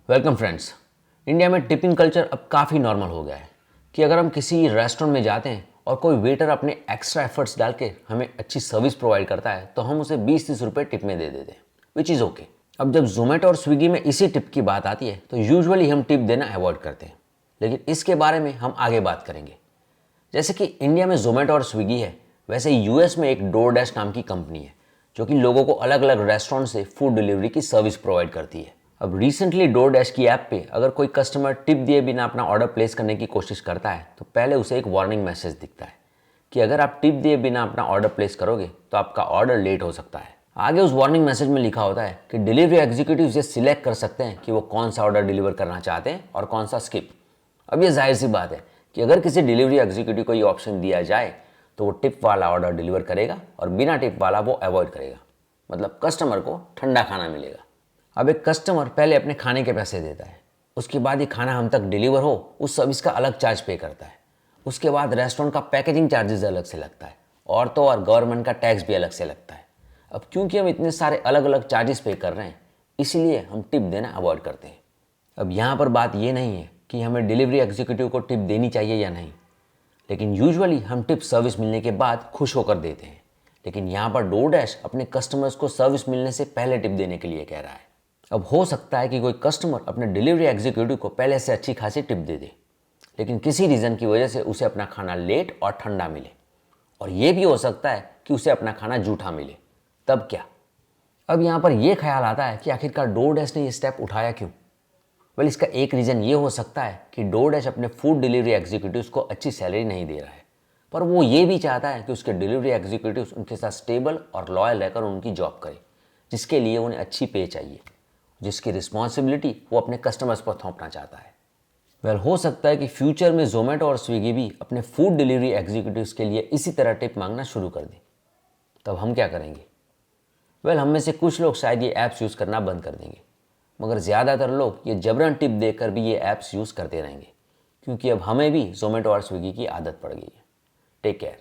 Welcome friends. India में tipping culture अब काफ़ी नॉर्मल हो गया है कि अगर हम किसी रेस्टोरेंट में जाते हैं और कोई वेटर अपने एक्स्ट्रा एफर्ट्स डाल के हमें अच्छी सर्विस प्रोवाइड करता है तो हम उसे 20-30 रुपये टिप में दे देते हैं, विच इज़ ओके। अब जब जोमेटो और स्विगी में इसी टिप की बात आती है तो यूजुअली हम टिप देना अवॉइड करते हैं, लेकिन इसके बारे में हम आगे बात करेंगे। जैसे कि इंडिया में जोमेटो और स्विगी है, वैसे यूएस में एक डोरडैश नाम की कंपनी है जो कि लोगों को अलग अलग रेस्टोरेंट से फूड डिलीवरी की सर्विस प्रोवाइड करती है। अब रिसेंटली डोरडैश की ऐप पे अगर कोई कस्टमर टिप दिए बिना अपना ऑर्डर प्लेस करने की कोशिश करता है तो पहले उसे एक वार्निंग मैसेज दिखता है कि अगर आप टिप दिए बिना अपना ऑर्डर प्लेस करोगे तो आपका ऑर्डर लेट हो सकता है। आगे उस वार्निंग मैसेज में लिखा होता है कि डिलीवरी एग्जीक्यूटिव ये सिलेक्ट कर सकते हैं कि वो कौन सा ऑर्डर डिलीवर करना चाहते हैं और कौन सा स्किप। अब ये जाहिर सी बात है कि अगर किसी डिलीवरी एग्जीक्यूटिव को ये ऑप्शन दिया जाए तो वो टिप वाला ऑर्डर डिलीवर करेगा और बिना टिप वाला वो अवॉइड करेगा, मतलब कस्टमर को ठंडा खाना मिलेगा। अब एक कस्टमर पहले अपने खाने के पैसे देता है, उसके बाद ये खाना हम तक डिलीवर हो उस सर्विस का अलग चार्ज पे करता है, उसके बाद रेस्टोरेंट का पैकेजिंग चार्जेस अलग से लगता है और तो और गवर्नमेंट का टैक्स भी अलग से लगता है। अब क्योंकि हम इतने सारे अलग अलग चार्जेस पे कर रहे हैं इसीलिए हम टिप देना अवॉइड करते हैं। अब यहाँ पर बात ये नहीं है कि हमें डिलीवरी एग्जीक्यूटिव को टिप देनी चाहिए या नहीं, लेकिन यूजुअली हम टिप सर्विस मिलने के बाद खुश होकर देते हैं। लेकिन यहाँ पर डोरडैश अपने कस्टमर्स को सर्विस मिलने से पहले टिप देने के लिए कह रहा है। अब हो सकता है कि कोई कस्टमर अपने डिलीवरी एग्जीक्यूटिव को पहले से अच्छी खासी टिप दे दे, लेकिन किसी रीज़न की वजह से उसे अपना खाना लेट और ठंडा मिले, और ये भी हो सकता है कि उसे अपना खाना जूठा मिले। तब क्या? अब यहाँ पर यह ख्याल आता है कि आखिरकार डोरडैश ने ये स्टेप उठाया क्यों। वेल, इसका एक रीज़न ये हो सकता है कि डोरडैश अपने फूड डिलीवरी एग्जीक्यूटिव्स को अच्छी सैलरी नहीं दे रहा है, पर वो ये भी चाहता है कि उसके डिलीवरी एग्जीक्यूटिव्स उनके साथ स्टेबल और लॉयल रहकर उनकी जॉब करें, जिसके लिए उन्हें अच्छी पे चाहिए, जिसकी रिस्पॉन्सिबिलिटी वो अपने कस्टमर्स पर थोपना चाहता है। वेल, हो सकता है कि फ्यूचर में जोमेटो और स्विगी भी अपने फूड डिलीवरी एग्जीक्यूटिव्स के लिए इसी तरह टिप मांगना शुरू कर दें। तब हम क्या करेंगे? वेल, हम में से कुछ लोग शायद ये ऐप्स यूज़ करना बंद कर देंगे, मगर ज़्यादातर लोग ये जबरन टिप देकर भी ये ऐप्स यूज़ करते रहेंगे, क्योंकि अब हमें भी जोमेटो और स्विगी की आदत पड़ गई है। Take care.